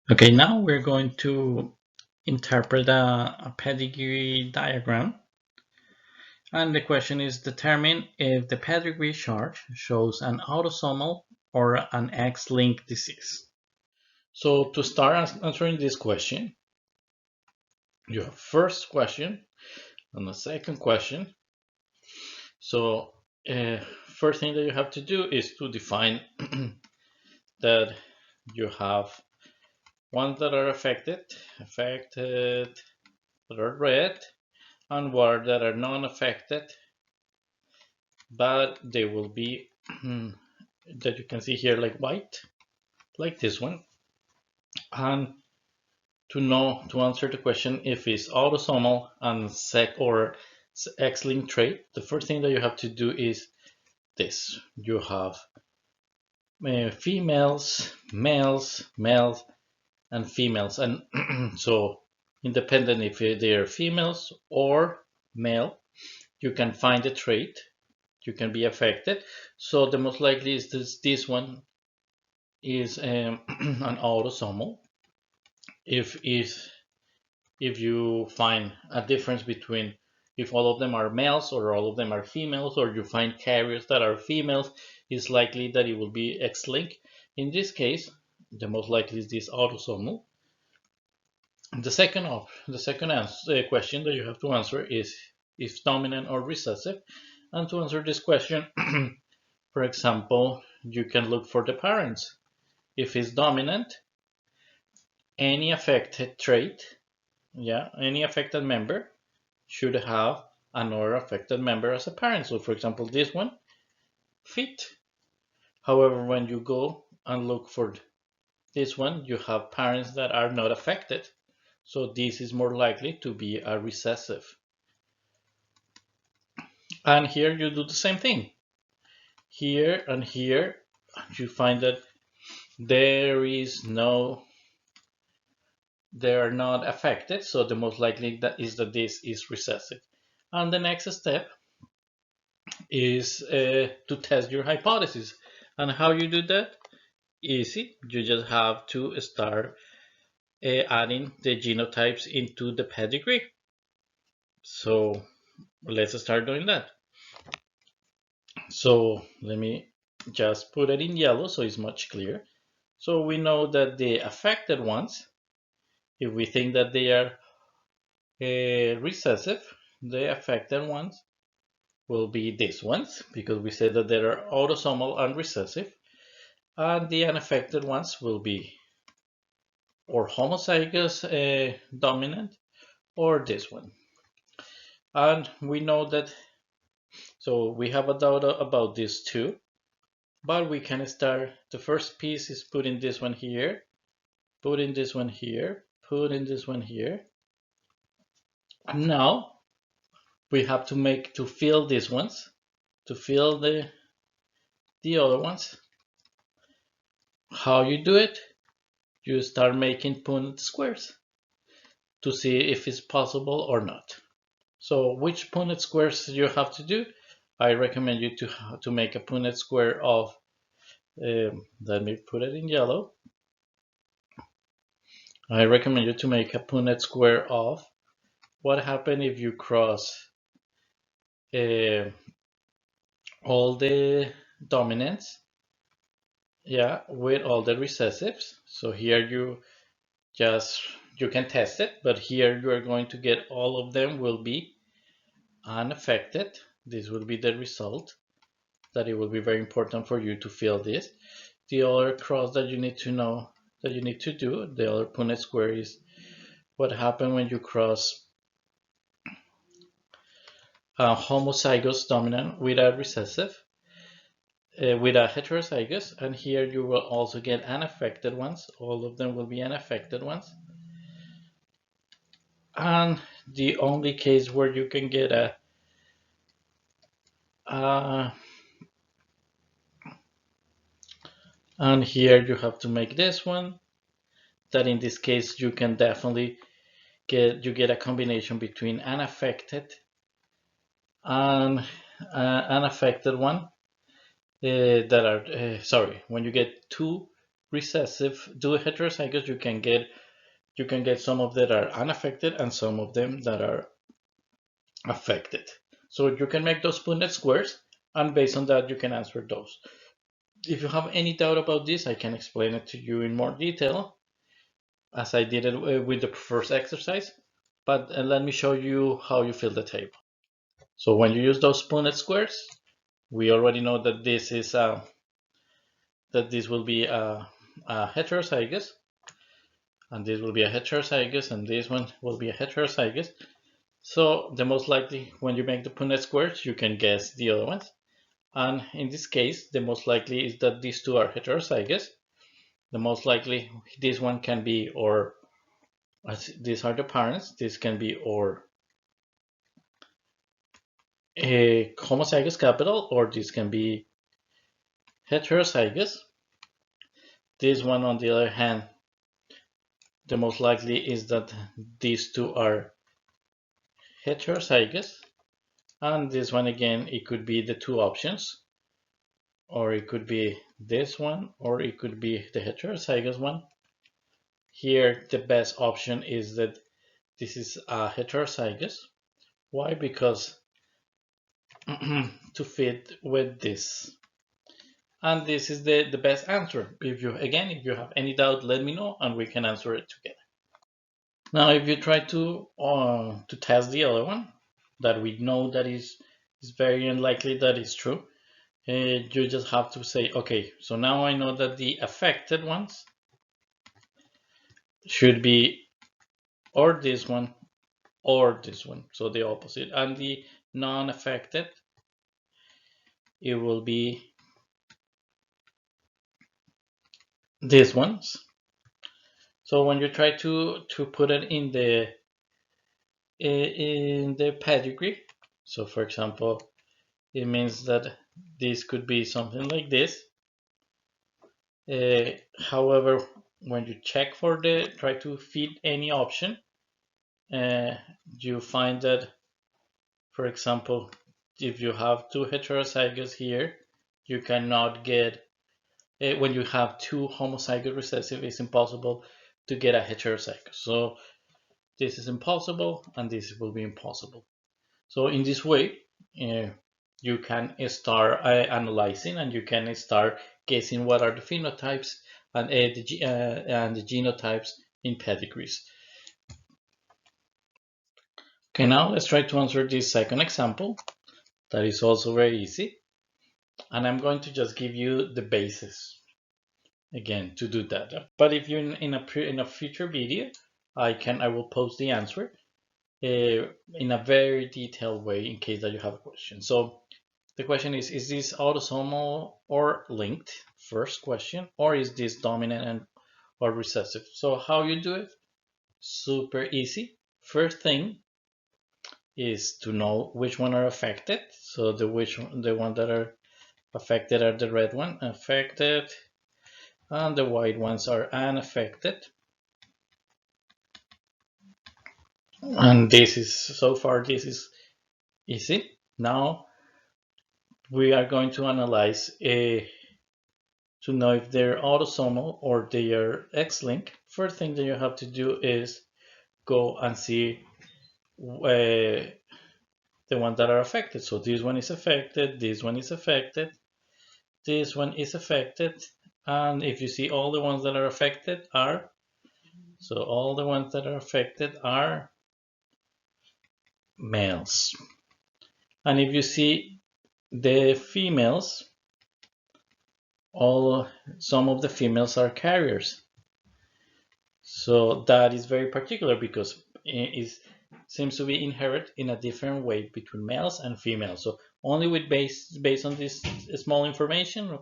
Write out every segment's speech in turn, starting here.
Okay, now we're going to interpret a pedigree diagram. And the question is determine if the pedigree chart shows an autosomal or an X-linked disease. So to start answering this question, you have first question and the second question. So first thing that you have to do is to define that you have ones that are affected, that are red, and one that are non-affected, but they will be that you can see here like white, like this one. And to answer the question if it's autosomal and sec or X-linked trait, the first thing that you have to do is this. You have females, males, and females, and so independent if they are females or male, you can find a trait. You can be affected. So the most likely is this one is an autosomal. If you find a difference between if all of them are males or all of them are females, or you find carriers that are females, it's likely that it will be X-linked. In this case, the most likely is this autosomal. The second question that you have to answer is if dominant or recessive. And to answer this question, for example, you can look for the parents. If it's dominant, any affected trait, any affected member should have another affected member as a parent. So for example, this one, feet. However, when you go and look for this one, you have parents that are not affected. So this is more likely to be a recessive. And here you do the same thing. Here and here, you find that they are not affected. So the most likely that this is recessive. And the next step is to test your hypothesis. And how you do that? Easy. You just have to start adding the genotypes into the pedigree. So let's start doing that. So let me just put it in yellow so it's much clearer. So we know that the affected ones, if we think that they are recessive, the affected ones will be these ones, because we said that they are autosomal and recessive. And the unaffected ones will be or homozygous dominant or this one. And we know that, so we have a doubt about these two, but we can start. The first piece is putting this one here, putting this one here, putting this one here. And now we have to fill these ones, to fill the other ones. How you do it? You start making Punnett squares to see if it's possible or not. So which Punnett squares you have to do? I recommend you to make a Punnett square of, let me put it in yellow. I recommend you to make a Punnett square of what happens if you cross all the dominants, with all the recessives. So here you can test it, but here you are going to get all of them will be unaffected. This will be the result. That it will be very important for you to fill this. The other cross that you need to know, that you need to do, the other Punnett square, is what happens when you cross a homozygous dominant with a recessive, with a heterozygous, and here you will also get unaffected ones. All of them will be unaffected ones. And the only case where you can get and here you have to make this one, that in this case you can definitely get a combination between unaffected and unaffected one, that are sorry, when you get two recessive, two heterozygous, you can get some of that are unaffected and some of them that are affected. So you can make those Punnett squares, and based on that, you can answer those. If you have any doubt about this, I can explain it to you in more detail, as I did it with the first exercise. But let me show you how you fill the table. So when you use those Punnett squares, we already know that this is that this will be a heterozygous, and this will be a heterozygous, and this one will be a heterozygous. So the most likely, when you make the Punnett squares, you can guess the other ones. And in this case, the most likely is that these two are heterozygous. The most likely, this one can be, or as these are the parents, this can be or a homozygous capital, or this can be heterozygous. This one, on the other hand, the most likely is that these two are heterozygous. And this one again, it could be the two options, or it could be this one, or it could be the heterozygous one. Here, the best option is that this is a heterozygous. Why? Because to fit with this. And this is the best answer. If you have any doubt, let me know and we can answer it together. Now, if you try to test the other one, that we know that is very unlikely that is true, you just have to say, okay, so now I know that the affected ones should be or this one or this one, so the opposite, and the non-affected, it will be these ones. So when you try to put it in the pedigree, so for example, it means that this could be something like this. However, when you check for try to fit any option, you find that, for example, if you have two heterozygous here, you cannot get, when you have two homozygous recessive, it's impossible to get a heterozygous. So this is impossible and this will be impossible. So in this way, you can start analyzing and you can start guessing what are the phenotypes and the genotypes in pedigrees. Okay, now let's try to answer this second example. That is also very easy. And I'm going to just give you the basis again to do that. But if you're in a future video, I will post the answer in a very detailed way in case that you have a question. So the question is this autosomal or linked? First question, or is this dominant or recessive? So how you do it? Super easy. First thing is to know which one are affected. So the one that are affected are the red one, affected, and the white ones are unaffected. And this is, so far, this is easy. Now we are going to analyze to know if they're autosomal or they are X-linked. First thing that you have to do is go and see the ones that are affected. So this one is affected, this one is affected, this one is affected, and if you see all the ones that are affected are, so all the ones that are affected are males. And if you see the females, some of the females are carriers. So that is very particular because it seems to be inherent in a different way between males and females. So only with based on this small information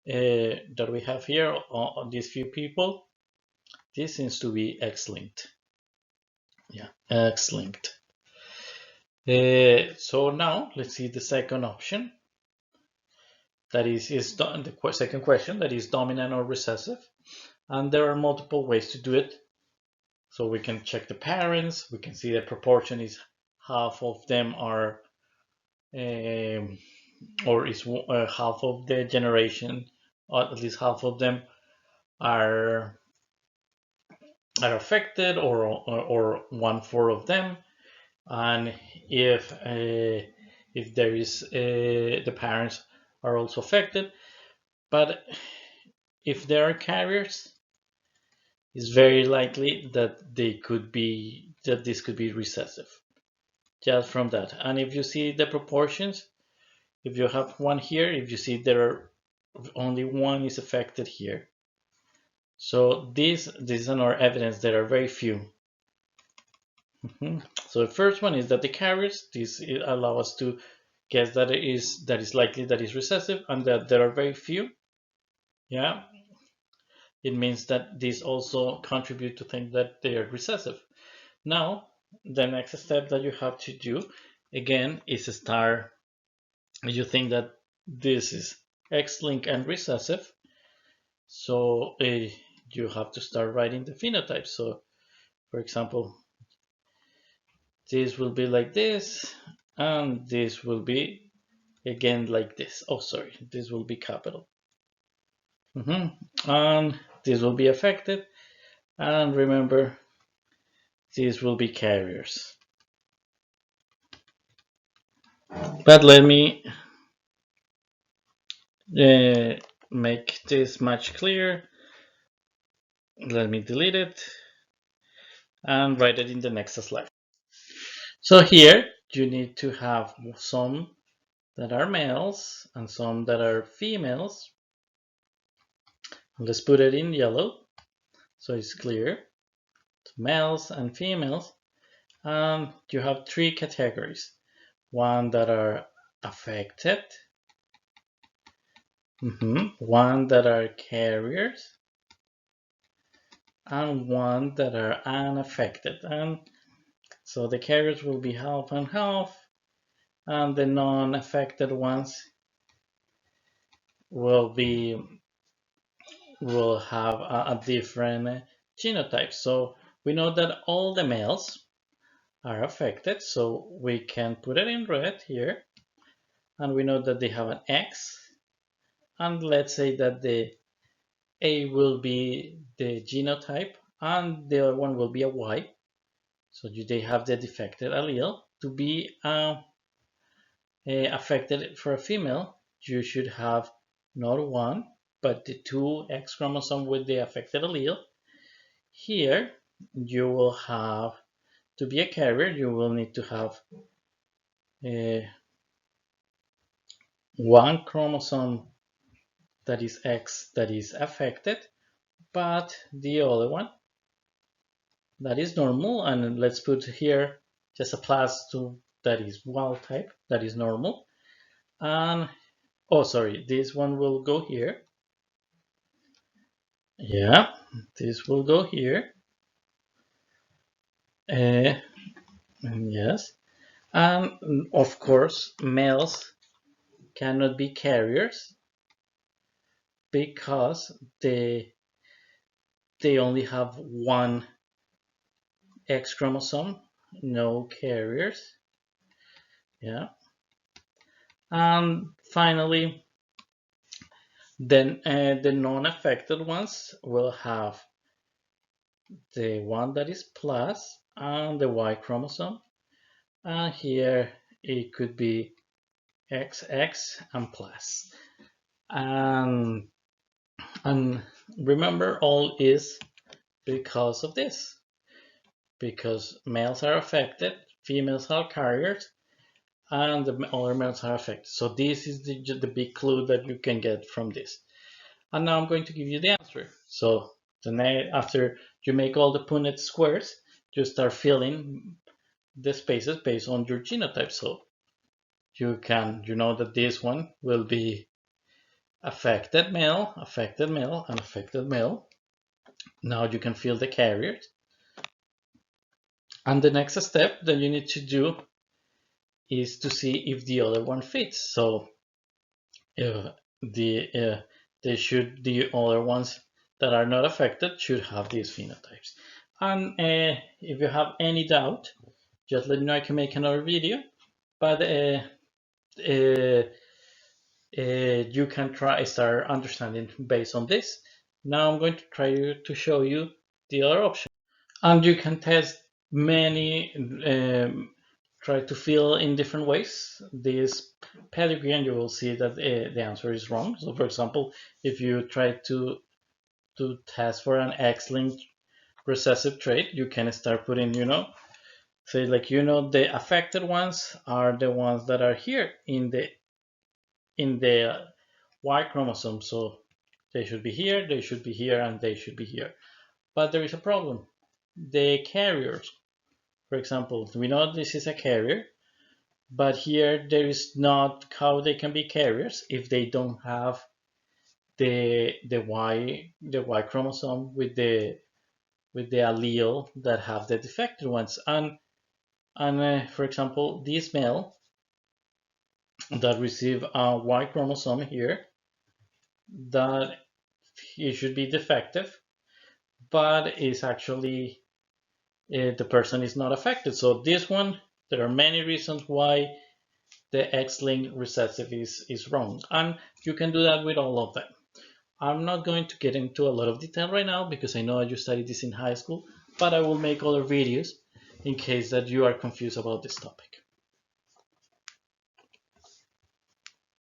that we have here on these few people, this seems to be X-linked. Yeah, X-linked. So now let's see the second option. That is the second question, that is dominant or recessive. And there are multiple ways to do it. So we can check the parents. We can see the proportion is half of them are, or is half of the generation, or at least half of them are affected, or 1/4 of them, and if there is the parents are also affected. But if there are carriers, it's very likely that this could be recessive, just from that. And if you see the proportions, if you have one here, if you see there are only one is affected here. So this is another evidence there are very few. So the first one is that the carriers, this allow us to guess that it is likely that is recessive, and that there are very few. Yeah, it means that these also contribute to think that they are recessive. Now, the next step that you have to do again is start. You think that this is X-linked and recessive, so you have to start writing the phenotype. So, for example, this will be like this, and this will be again like this. Oh, sorry, this will be capital. And this will be affected. And remember, these will be carriers. But let me make this much clearer. Let me delete it and write it in the next slide. So here you need to have some that are males and some that are females. Let's put it in yellow so it's clear. Males and females. And you have three categories. One that are affected, one that are carriers, and one that are unaffected. And so the carriers will be half and half, and the non-affected ones will have a different genotype. So we know that all the males are affected, so we can put it in red here, and we know that they have an X, and let's say that the A will be the genotype and the other one will be a Y. So they have the defected allele. To be affected for a female, you should have not one, but the two X chromosome with the affected allele. Here, you will have, to be a carrier, you will need to have one chromosome that is X that is affected, but the other one that is normal. And let's put here just a plus to that is wild type, that is normal. And oh, sorry, this one will go here. Yeah, this will go here. Yes, and of course, males cannot be carriers because they only have one X chromosome, no carriers. Yeah, and finally, then the non-affected ones will have the one that is plus and the Y chromosome, and here it could be XX and plus. And remember, all is because of this, because males are affected, females are carriers, and the other males are affected. So this is the big clue that you can get from this. And now I'm going to give you the answer. So after you make all the Punnett squares, you start filling the spaces based on your genotype. So you know that this one will be affected male, and affected male. Now you can fill the carriers. And the next step that you need to do is to see if the other one fits. So the other ones that are not affected should have these phenotypes. And if you have any doubt, just let me know. I can make another video, but you can start understanding based on this. Now I'm going to try to show you the other option. And you can test many, try to fill in different ways this pedigree, and you will see that the answer is wrong. So for example, if you try to test for an X-linked recessive trait, you can start putting, say like, the affected ones are the ones that are here in the Y chromosome. So they should be here, they should be here, and they should be here. But there is a problem. The carriers, for example, we know this is a carrier, but here there is not how they can be carriers if they don't have the Y chromosome with the allele that have the defective ones. And for example, this male that receive a Y chromosome here, that he should be defective, but is actually the person is not affected. So this one, there are many reasons why the X-linked recessive is wrong, and you can do that with all of them. I'm not going to get into a lot of detail right now because I know you studied this in high school, but I will make other videos in case that you are confused about this topic.